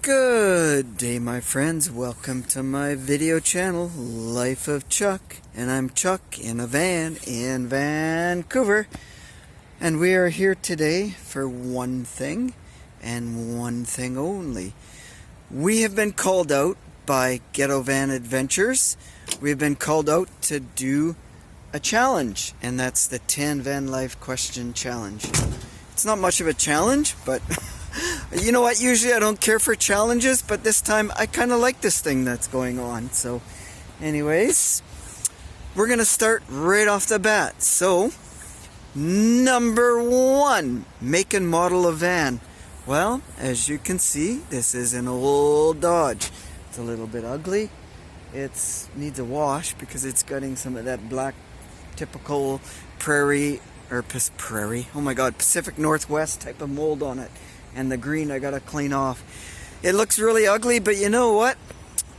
Good day, my friends. Welcome to my video channel, Life of Chuck. And I'm Chuck in a van in Vancouver. And we are here today for one thing and one thing only. We have been called out by Ghetto Van Adventures. We've been called out to do a challenge, and that's the 10 van life question challenge. It's not much of a challenge, but you know what, usually I don't care for challenges, but this time I kind of like this thing that's going on. So anyways, we're gonna start right off the bat. So number one, make and model of van. Well, as you can see, this is an old Dodge. It's a little bit ugly. It needs a wash because it's getting some of that black typical prairie, oh my god, Pacific Northwest type of mold on it. And the green I gotta clean off. It looks really ugly, but you know what?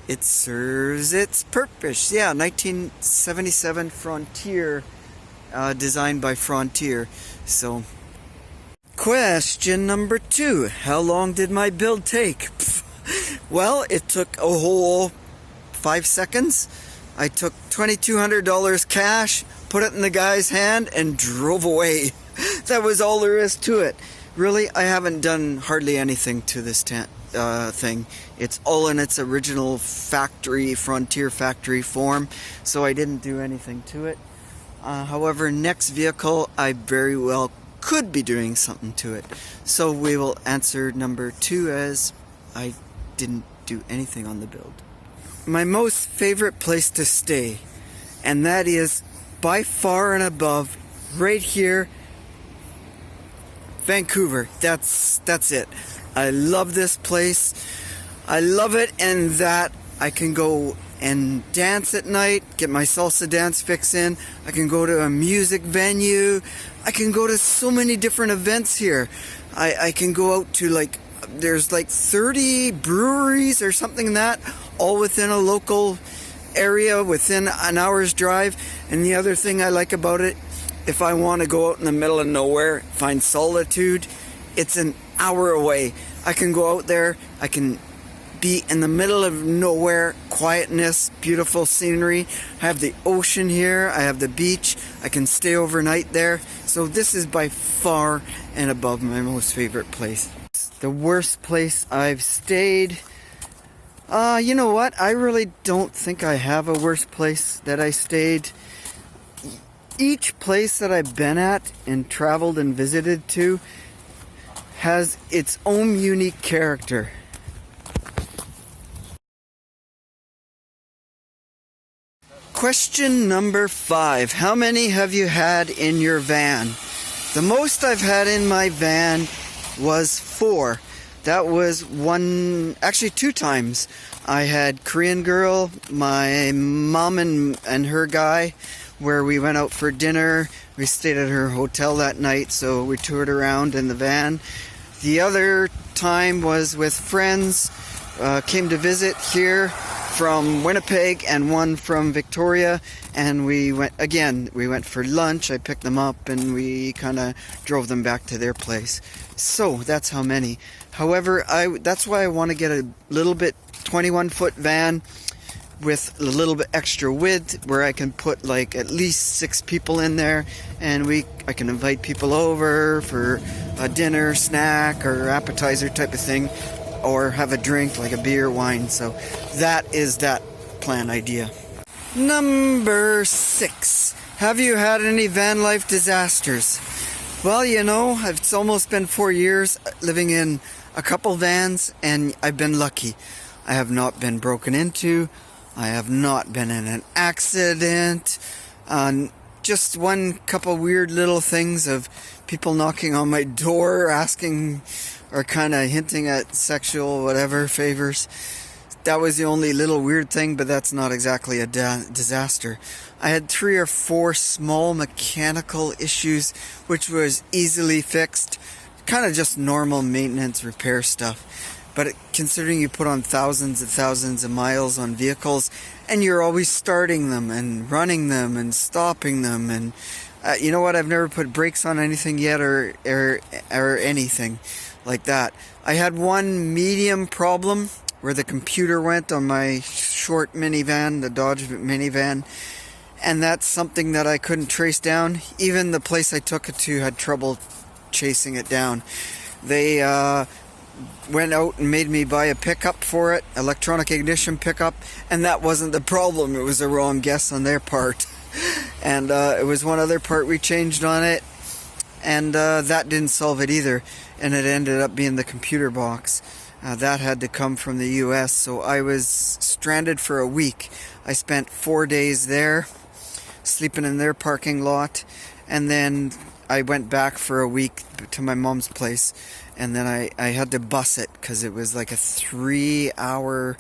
It serves its purpose. Yeah, 1977 Frontier, designed by Frontier. So, question number two. How long did my build take? Well, it took a whole 5 seconds. I took $2,200 cash, put it in the guy's hand, and drove away. That was all there is to it. Really, I haven't done hardly anything to this thing. It's all in its original Frontier factory form, so I didn't do anything to it. However, next vehicle, I very well could be doing something to it. So we will answer number two as I didn't do anything on the build. My most favorite place to stay, and that is by far and above, right here, Vancouver. That's it. I love this place. I love it in that I can go and dance at night, get my salsa dance fix in. I can go to a music venue. I can go to so many different events here. I can go out to there's 30 breweries or something like that, all within a local area within an hour's drive. And the other thing I like about it, if I want to go out in the middle of nowhere, find solitude, it's an hour away. I can go out there, I can be in the middle of nowhere, quietness, beautiful scenery. I have the ocean here, I have the beach, I can stay overnight there. So this is by far and above my most favorite place. The worst place I've stayed, you know what, I really don't think I have a worst place that I stayed. Each place that I've been at and traveled and visited to has its own unique character. Question number 5. How many have you had in your van? The most I've had in my van was 4. That was actually 2 times. I had Korean girl, my mom and her guy, where we went out for dinner. We stayed at her hotel that night, so we toured around in the van. The other time was with friends, came to visit here from Winnipeg and one from Victoria, and we went for lunch. I picked them up and we kind of drove them back to their place. So that's how many. However, that's why I want to get a little bit 21-foot van with a little bit extra width, where I can put at least 6 people in there, and I can invite people over for a dinner, snack, or appetizer type of thing, or have a drink like a beer, wine. So that is that plan idea. Number 6. Have you had any van life disasters? Well, you know, it's almost been 4 years living in a couple vans, and I've been lucky. I have not been broken into. I have not been in an accident. Just one couple weird little things of people knocking on my door asking or kind of hinting at sexual whatever favors. That was the only little weird thing, but that's not exactly a disaster. I had 3 or 4 small mechanical issues which was easily fixed. Kind of just normal maintenance repair stuff. But considering you put on thousands of miles on vehicles, and you're always starting them and running them and stopping them, and you know what? I've never put brakes on anything yet or anything. like that. I had one medium problem where the computer went on my short minivan, the Dodge minivan, and that's something that I couldn't trace down. Even the place I took it to had trouble chasing it down. They went out and made me buy a pickup for it, electronic ignition pickup, and that wasn't the problem. It was a wrong guess on their part. And it was one other part we changed on it, and that didn't solve it either, and it ended up being the computer box. That had to come from the US, so I was stranded for a week. I spent 4 days there, sleeping in their parking lot, and then I went back for a week to my mom's place, and then I had to bus it because it was like a 3-hour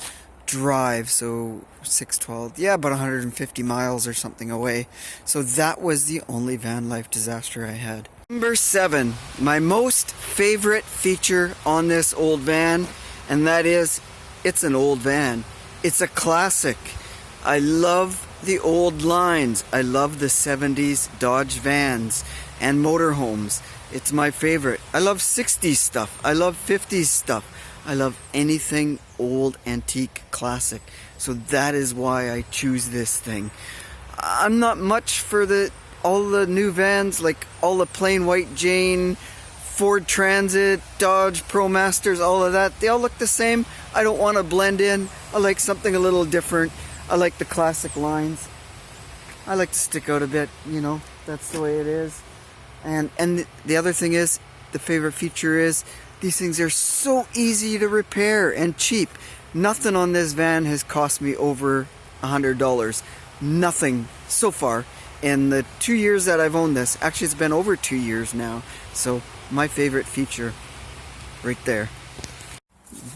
drive, so 612, yeah, about 150 miles or something away. So that was the only van life disaster I had. Number 7, my most favorite feature on this old van, and that is, it's an old van. It's a classic. I love the old lines. I love the 70s Dodge vans and motorhomes. It's my favorite. I love 60s stuff. I love 50s stuff. I love anything old, antique, classic. So that is why I choose this thing. I'm not much for all the new vans, like all the plain white Jane, Ford Transit, Dodge ProMasters, all of that. They all look the same. I don't want to blend in. I like something a little different. I like the classic lines. I like to stick out a bit, you know, that's the way it is. And the other thing is, the favorite feature is, these things are so easy to repair and cheap. Nothing on this van has cost me over $100. Nothing so far in the 2 years that I've owned this. Actually, it's been over 2 years now. So my favorite feature right there.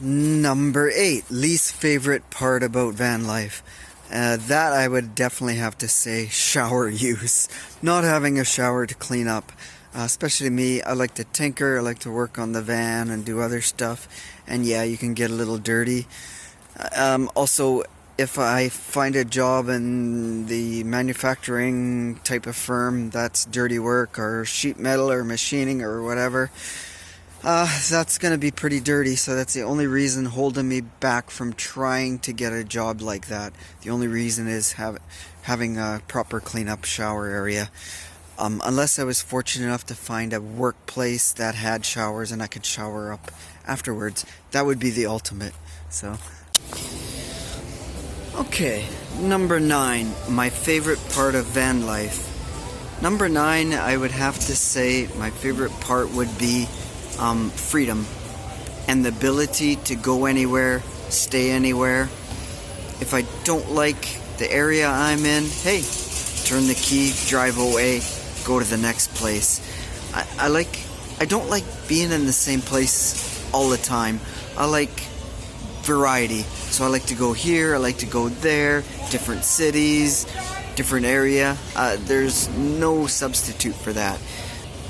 Number 8, least favorite part about van life. That I would definitely have to say shower use. Not having a shower to clean up. Especially me, I like to tinker, I like to work on the van and do other stuff. And yeah, you can get a little dirty. Also, if I find a job in the manufacturing type of firm that's dirty work or sheet metal or machining or whatever, that's going to be pretty dirty. So that's the only reason holding me back from trying to get a job like that. The only reason is having a proper clean-up shower area. Unless I was fortunate enough to find a workplace that had showers and I could shower up afterwards. That would be the ultimate. So, okay, number 9, my favorite part of van life. Number 9, I would have to say my favorite part would be freedom and the ability to go anywhere, stay anywhere. If I don't like the area I'm in, hey, turn the key, drive away, go to the next place. I don't like being in the same place all the time. I like variety. So I like to go here, I like to go there, different cities, different area. There's no substitute for that.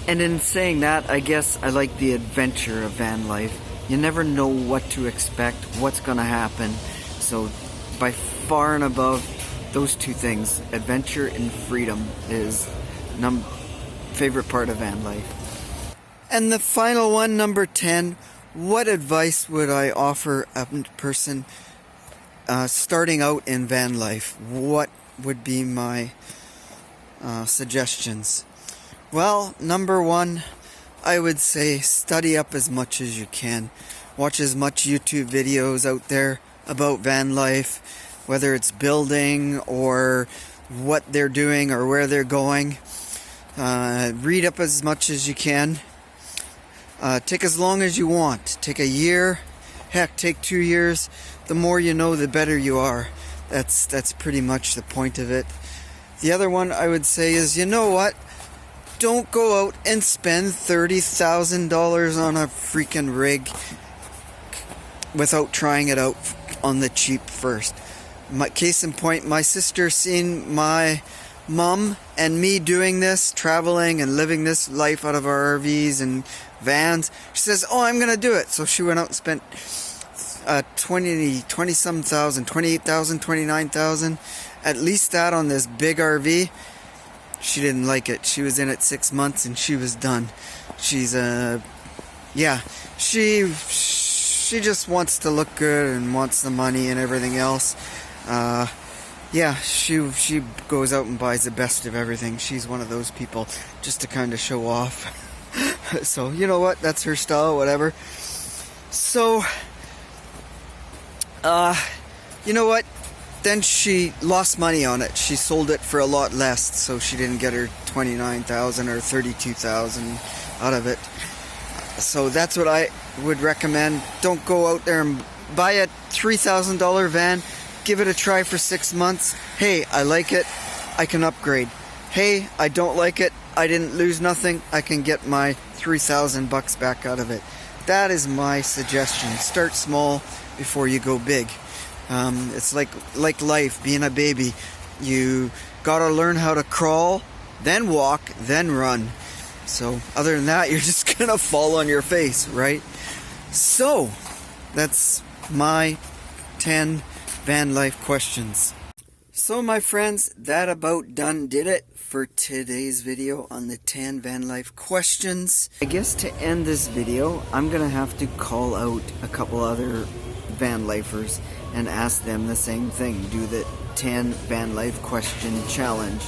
And in saying that, I guess I like the adventure of van life. You never know what to expect, what's gonna happen. So by far and above those two things, adventure and freedom is favorite part of van life. And the final one, number 10, what advice would I offer a person starting out in van life? What would be my suggestions? Well, number 1, I would say study up as much as you can. Watch as much YouTube videos out there about van life, whether it's building or what they're doing or where they're going. Read up as much as you can. Take as long as you want. Take a year, heck, take 2 years. The more you know, the better you are. That's pretty much the point of it. The other one I would say is, you know what? Don't go out and spend $30,000 on a freaking rig without trying it out on the cheap first. Case in point, my sister seen my mom and me doing this, traveling and living this life out of our RVs and vans. She says, oh, I'm gonna do it. So she went out and spent 20-some thousand, 28,000, 29,000, at least that on this big RV. She didn't like it. She was in it 6 months and she was done. She's yeah, she just wants to look good and wants the money and everything else. Yeah, she goes out and buys the best of everything. She's one of those people just to kind of show off. So, you know what? That's her style, whatever. So, you know what? Then she lost money on it. She sold it for a lot less, so she didn't get her $29,000 or $32,000 out of it. So that's what I would recommend. Don't go out there and buy a $3,000 van. Give it a try for 6 months. Hey, I like it. I can upgrade. Hey, I don't like it. I didn't lose nothing. I can get my $3,000 back out of it. That is my suggestion. Start small before you go big. It's like life, being a baby. You gotta learn how to crawl, then walk, then run. So other than that, you're just gonna fall on your face, right? So that's my 10 van life questions. So my friends, that about done did it for today's video on the 10 van life questions. I guess to end this video, I'm gonna have to call out a couple other van lifers and ask them the same thing. Do the 10 van life question challenge.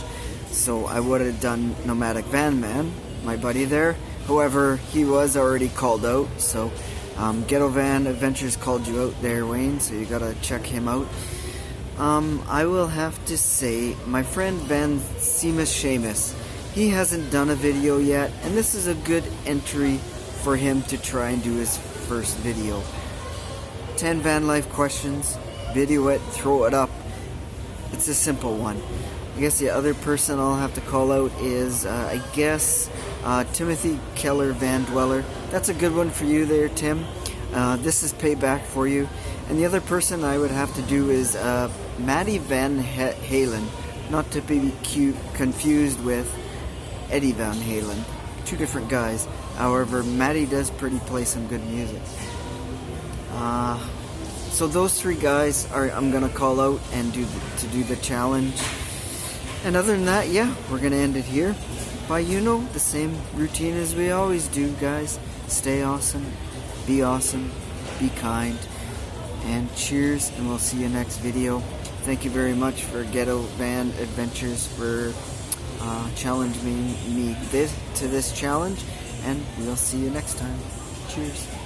So I would have done Nomadic Van Man, my buddy there. However, he was already called out. So Ghetto Van Adventures called you out there, Wayne. So you gotta check him out. I will have to say, my friend Van Seamus, he hasn't done a video yet, and this is a good entry for him to try and do his first video. 10 van life questions, video it, throw it up. It's a simple one. I guess the other person I'll have to call out is, Timothy Keller Van Dweller. That's a good one for you there, Tim. This is payback for you. And the other person I would have to do is Matty Van Halen, not to be confused with Eddie Van Halen. Two different guys. However, Matty does play some good music. So those three guys I'm gonna call out and do the challenge. And other than that, yeah, we're gonna end it here. By the same routine as we always do, guys. Stay awesome, be kind, and cheers, and we'll see you next video. Thank you very much for Ghetto Van Adventures for challenging me to this challenge, and we'll see you next time. Cheers.